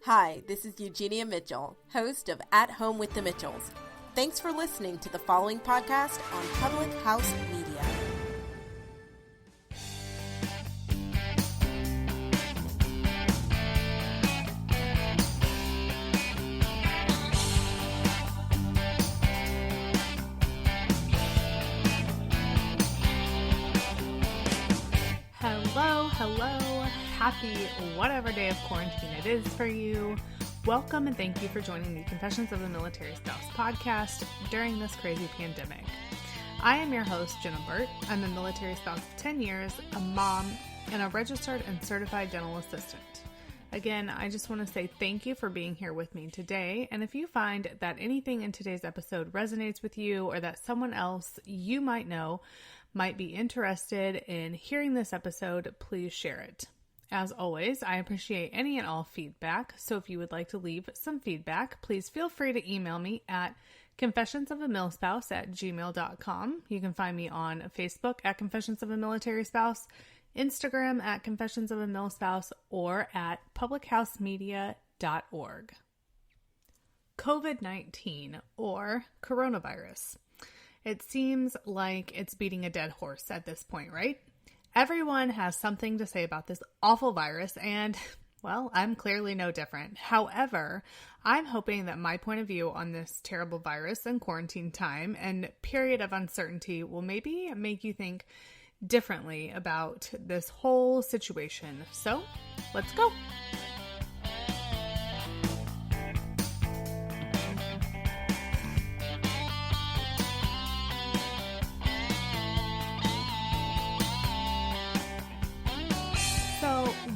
Hi, this is Eugenia Mitchell, host of At Home with the Mitchells. Thanks for listening to the following podcast on Public House Media. Hello, happy whatever day of quarantine it is for you. Welcome and thank you for joining the Confessions of a Military Spouse podcast during this crazy pandemic. I am your host, Jenna. I'm a military spouse of 10 years, a mom, and a registered and certified dental assistant. Again, I just want to say thank you for being here with me today, and if you find that anything in today's episode resonates with you or that someone else you might know might be interested in hearing this episode, please share it. As always, I appreciate any and all feedback, so if you would like to leave some feedback, please feel free to email me at confessionsofamilspouse@gmail.com. You can find me on Facebook at Confessions of a Military Spouse, Instagram at Confessions of a Mil Spouse, or at publichousemedia.org. COVID-19, or coronavirus. It seems like it's beating a dead horse at this point, right? Everyone has something to say about this awful virus, and, well, I'm clearly no different. However, I'm hoping that my point of view on this terrible virus and quarantine time and period of uncertainty will maybe make you think differently about this whole situation. So, let's go.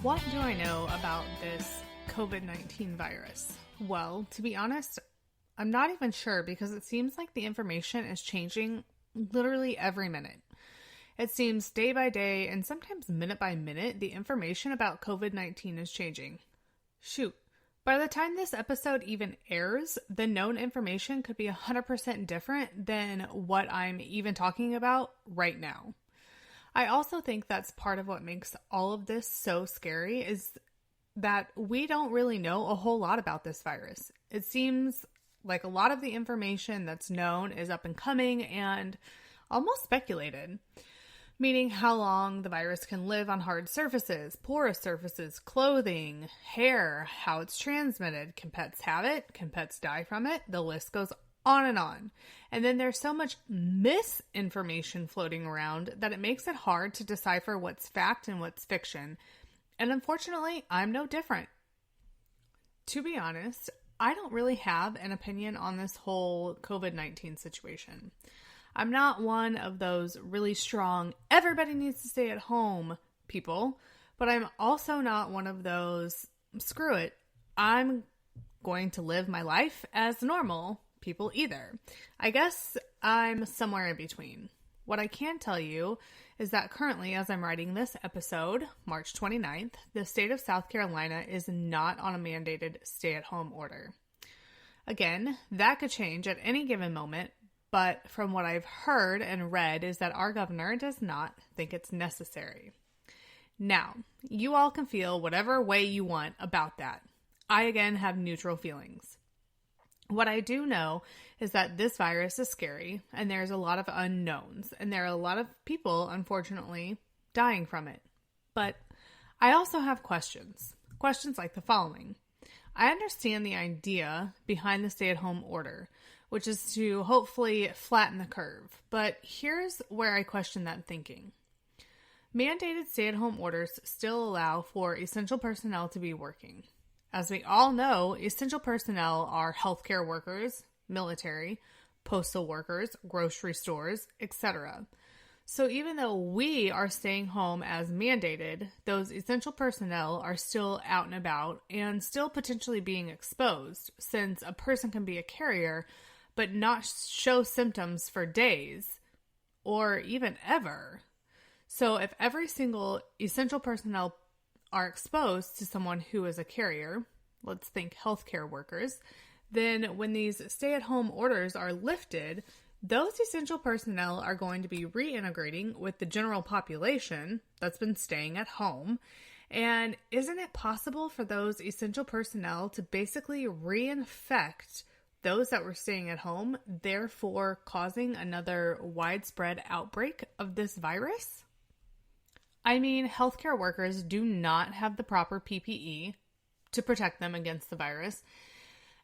What do I know about this COVID-19 virus? Well, to be honest, I'm not even sure because it seems like the information is changing literally every minute. It seems day by day and sometimes minute by minute, the information about COVID-19 is changing. Shoot, by the time this episode even airs, the known information could be 100% different than what I'm even talking about right now. I also think that's part of what makes all of this so scary is that we don't really know a whole lot about this virus. It seems like a lot of the information that's known is up and coming and almost speculated, meaning how long the virus can live on hard surfaces, porous surfaces, clothing, hair, how it's transmitted. Can pets have it? Can pets die from it? The list goes on and on. And then there's so much misinformation floating around that it makes it hard to decipher what's fact and what's fiction. And unfortunately, I'm no different. To be honest, I don't really have an opinion on this whole COVID-19 situation. I'm not one of those really strong, everybody needs to stay at home people, but I'm also not one of those, screw it, I'm going to live my life as normal people either. I guess I'm somewhere in between. What I can tell you is that currently, as I'm writing this episode, March 29th, the state of South Carolina is not on a mandated stay-at-home order. Again, that could change at any given moment, but from what I've heard and read is that our governor does not think it's necessary. Now, you all can feel whatever way you want about that. I, again, have neutral feelings. What I do know is that this virus is scary and there's a lot of unknowns and there are a lot of people, unfortunately, dying from it. But I also have questions like the following. I understand the idea behind the stay-at-home order, which is to hopefully flatten the curve. But here's where I question that thinking. Mandated stay-at-home orders still allow for essential personnel to be working. As we all know, essential personnel are healthcare workers, military, postal workers, grocery stores, etc. So even though we are staying home as mandated, those essential personnel are still out and about and still potentially being exposed, since a person can be a carrier but not show symptoms for days or even ever. So if every single essential personnel are exposed to someone who is a carrier, let's think healthcare workers, then when these stay-at-home orders are lifted, those essential personnel are going to be reintegrating with the general population that's been staying at home, And isn't it possible for those essential personnel to basically reinfect those that were staying at home, therefore causing another widespread outbreak of this virus? I mean, healthcare workers do not have the proper PPE to protect them against the virus.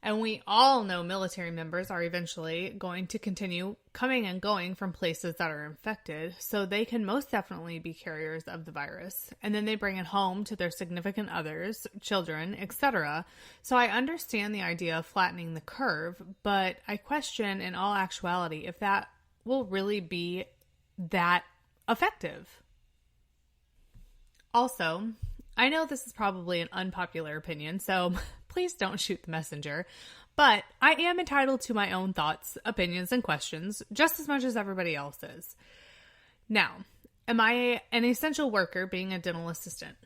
And we all know military members are eventually going to continue coming and going from places that are infected, so they can most definitely be carriers of the virus. And then they bring it home to their significant others, children, etc. So I understand the idea of flattening the curve, but I question in all actuality if that will really be that effective. Also, I know this is probably an unpopular opinion, so please don't shoot the messenger, but I am entitled to my own thoughts, opinions, and questions just as much as everybody else is. Now, am I an essential worker being a dental assistant?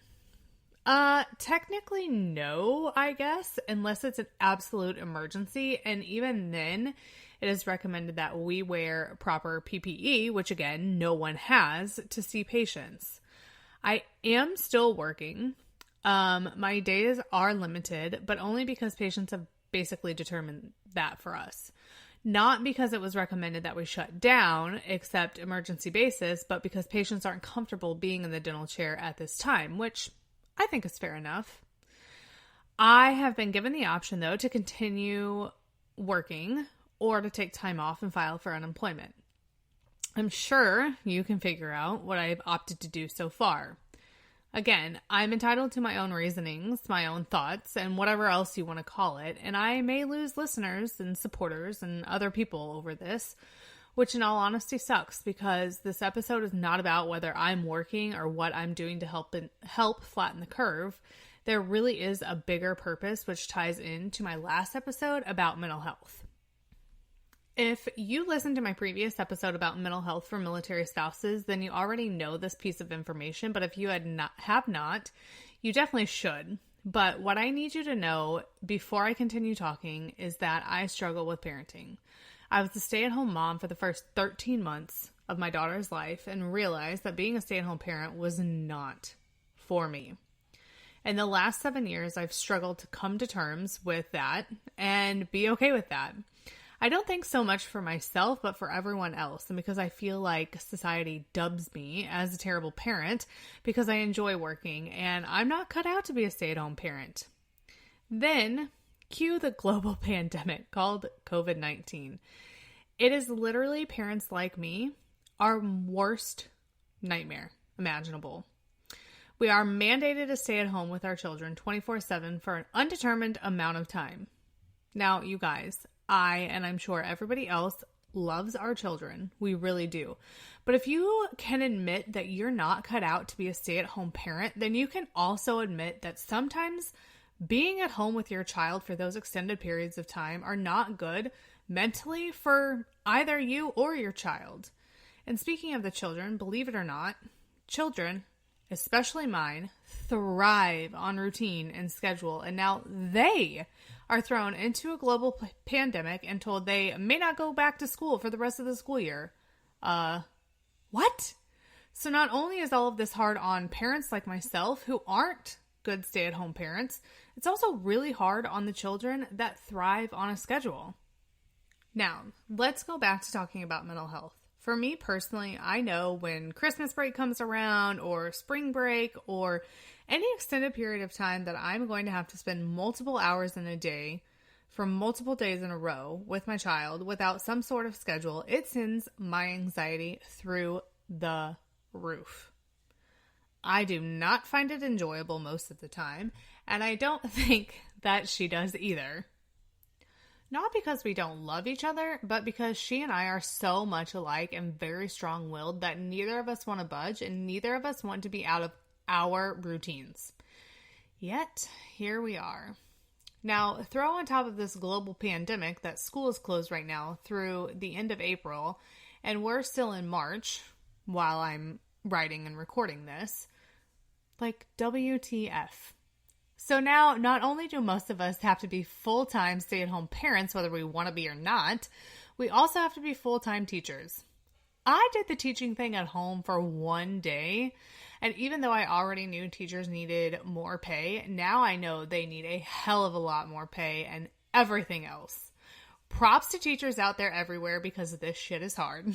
Technically no, I guess, unless it's an absolute emergency, and even then, it is recommended that we wear proper PPE, which again, no one has, to see patients. I am still working. My days are limited, but only because patients have basically determined that for us. Not because it was recommended that we shut down, except emergency basis, but because patients aren't comfortable being in the dental chair at this time, which I think is fair enough. I have been given the option, though, to continue working or to take time off and file for unemployment. I'm sure you can figure out what I've opted to do so far. Again, I'm entitled to my own reasonings, my own thoughts, and whatever else you want to call it, and I may lose listeners and supporters and other people over this, which in all honesty sucks because this episode is not about whether I'm working or what I'm doing to help flatten the curve. There really is a bigger purpose which ties into my last episode about mental health. If you listened to my previous episode about mental health for military spouses, then you already know this piece of information, but if you have not, you definitely should. But what I need you to know before I continue talking is that I struggle with parenting. I was a stay-at-home mom for the first 13 months of my daughter's life and realized that being a stay-at-home parent was not for me. In the last 7 years, I've struggled to come to terms with that and be okay with that. I don't think so much for myself, but for everyone else. And because I feel like society dubs me as a terrible parent because I enjoy working and I'm not cut out to be a stay-at-home parent. Then, cue the global pandemic called COVID-19. It is literally parents like me, our worst nightmare imaginable. We are mandated to stay at home with our children 24/7 for an undetermined amount of time. Now, you guys, and I'm sure everybody else loves our children. We really do. But if you can admit that you're not cut out to be a stay-at-home parent, then you can also admit that sometimes being at home with your child for those extended periods of time are not good mentally for either you or your child. And speaking of the children, believe it or not, children, especially mine, thrive on routine and schedule. And now they are thrown into a global pandemic and told they may not go back to school for the rest of the school year. What? So not only is all of this hard on parents like myself who aren't good stay-at-home parents, it's also really hard on the children that thrive on a schedule. Now, let's go back to talking about mental health. For me personally, I know when Christmas break comes around or spring break or any extended period of time that I'm going to have to spend multiple hours in a day for multiple days in a row with my child without some sort of schedule, it sends my anxiety through the roof. I do not find it enjoyable most of the time, and I don't think that she does either. Not because we don't love each other, but because she and I are so much alike and very strong-willed that neither of us want to budge and neither of us want to be out of our routines. Yet, here we are. Now, throw on top of this global pandemic that school is closed right now through the end of April, and we're still in March while I'm writing and recording this. Like, WTF. So now, not only do most of us have to be full-time stay-at-home parents, whether we want to be or not, we also have to be full-time teachers. I did the teaching thing at home for one day. And even though I already knew teachers needed more pay, now I know they need a hell of a lot more pay and everything else. Props to teachers out there everywhere because this shit is hard.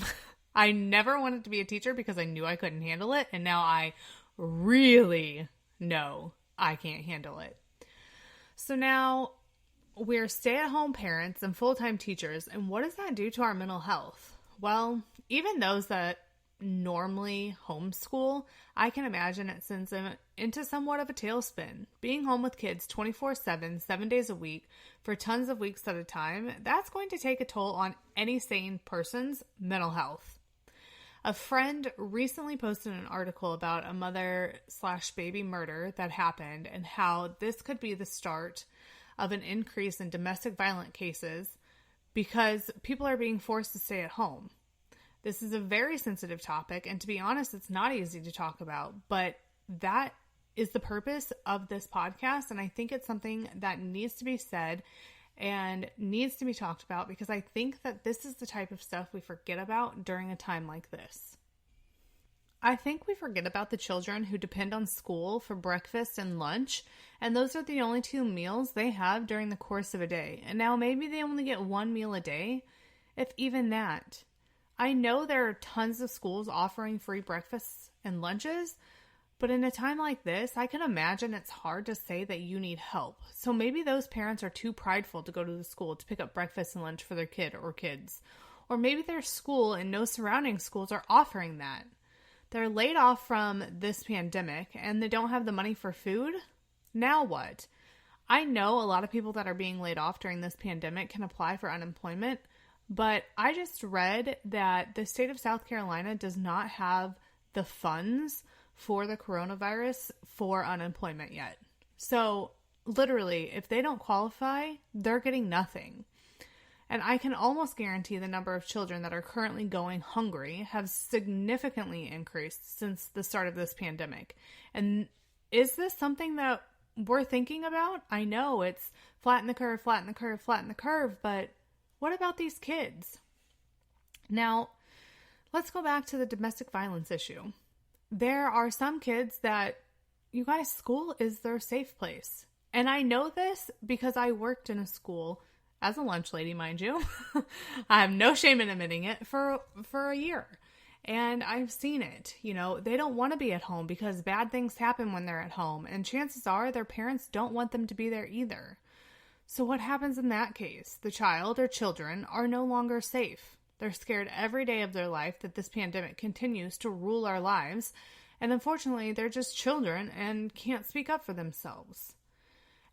I never wanted to be a teacher because I knew I couldn't handle it. And now I really know I can't handle it. So now we're stay-at-home parents and full-time teachers. And what does that do to our mental health? Well, even those that normally homeschool, I can imagine it sends them into somewhat of a tailspin. Being home with kids 24/7, 7 days a week, for tons of weeks at a time, that's going to take a toll on any sane person's mental health. A friend recently posted an article about a mother/baby murder that happened and how this could be the start of an increase in domestic violence cases because people are being forced to stay at home. This is a very sensitive topic, and to be honest, it's not easy to talk about, but that is the purpose of this podcast, and I think it's something that needs to be said and needs to be talked about because I think that this is the type of stuff we forget about during a time like this. I think we forget about the children who depend on school for breakfast and lunch, and those are the only 2 meals they have during the course of a day. And now maybe they only get 1 meal a day, if even that. I know there are tons of schools offering free breakfasts and lunches, but in a time like this, I can imagine it's hard to say that you need help. So maybe those parents are too prideful to go to the school to pick up breakfast and lunch for their kid or kids. Or maybe their school and no surrounding schools are offering that. They're laid off from this pandemic and they don't have the money for food. Now what? I know a lot of people that are being laid off during this pandemic can apply for unemployment, but I just read that the state of South Carolina does not have the funds for the coronavirus for unemployment yet. So literally, if they don't qualify, they're getting nothing. And I can almost guarantee the number of children that are currently going hungry have significantly increased since the start of this pandemic. And is this something that we're thinking about? I know it's flatten the curve, flatten the curve, flatten the curve, but what about these kids? Now, let's go back to the domestic violence issue. There are some kids that, you guys, school is their safe place. And I know this because I worked in a school as a lunch lady, mind you. I have no shame in admitting it, for a year. And I've seen it. You know, they don't want to be at home because bad things happen when they're at home. And chances are their parents don't want them to be there either. So what happens in that case? The child or children are no longer safe. They're scared every day of their life that this pandemic continues to rule our lives. And unfortunately, they're just children and can't speak up for themselves.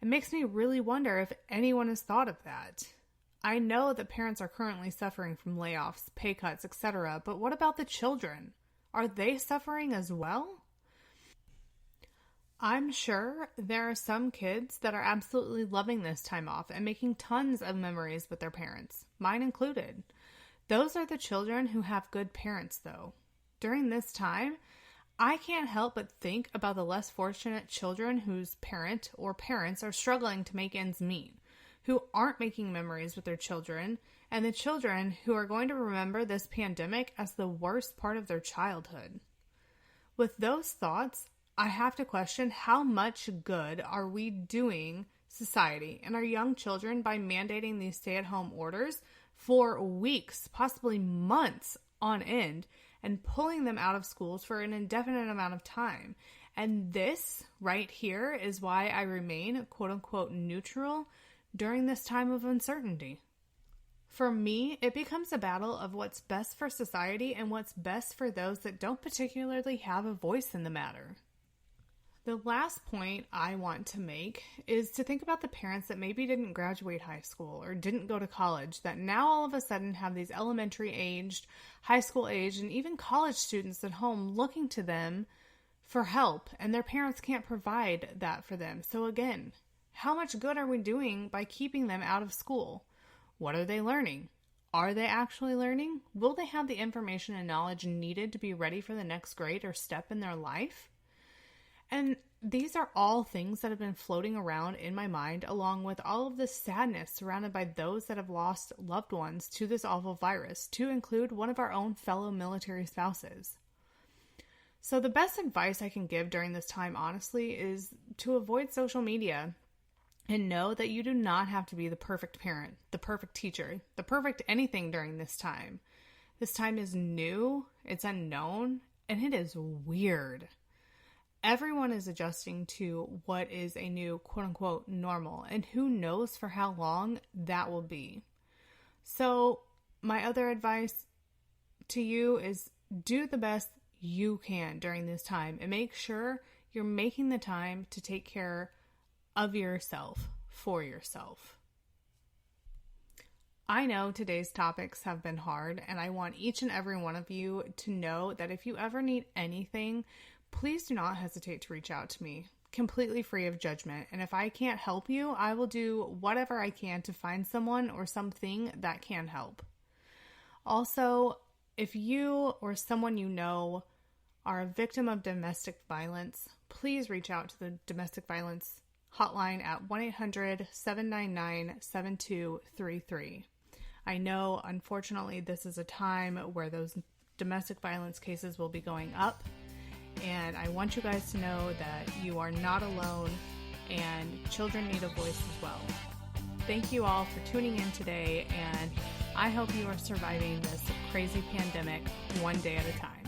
It makes me really wonder if anyone has thought of that. I know that parents are currently suffering from layoffs, pay cuts, etc., but what about the children? Are they suffering as well? I'm sure there are some kids that are absolutely loving this time off and making tons of memories with their parents, mine included. Those are the children who have good parents, though. During this time, I can't help but think about the less fortunate children whose parent or parents are struggling to make ends meet, who aren't making memories with their children, and the children who are going to remember this pandemic as the worst part of their childhood. With those thoughts, I have to question how much good are we doing society and our young children by mandating these stay-at-home orders for weeks, possibly months on end, and pulling them out of schools for an indefinite amount of time. And this right here is why I remain quote-unquote neutral during this time of uncertainty. For me, it becomes a battle of what's best for society and what's best for those that don't particularly have a voice in the matter. The last point I want to make is to think about the parents that maybe didn't graduate high school or didn't go to college that now all of a sudden have these elementary aged, high school aged, and even college students at home looking to them for help, and their parents can't provide that for them. So again, how much good are we doing by keeping them out of school? What are they learning? Are they actually learning? Will they have the information and knowledge needed to be ready for the next grade or step in their life? And these are all things that have been floating around in my mind, along with all of the sadness surrounded by those that have lost loved ones to this awful virus, to include one of our own fellow military spouses. So the best advice I can give during this time, honestly, is to avoid social media and know that you do not have to be the perfect parent, the perfect teacher, the perfect anything during this time. This time is new, it's unknown, and it is weird. Everyone is adjusting to what is a new quote-unquote normal, and who knows for how long that will be. So my other advice to you is do the best you can during this time and make sure you're making the time to take care of yourself for yourself. I know today's topics have been hard, and I want each and every one of you to know that if you ever need anything, please do not hesitate to reach out to me, completely free of judgment. And if I can't help you, I will do whatever I can to find someone or something that can help. Also, if you or someone you know are a victim of domestic violence, please reach out to the domestic violence hotline at 1-800-799-7233. I know, unfortunately, this is a time where those domestic violence cases will be going up. And I want you guys to know that you are not alone and children need a voice as well. Thank you all for tuning in today, and I hope you are surviving this crazy pandemic one day at a time.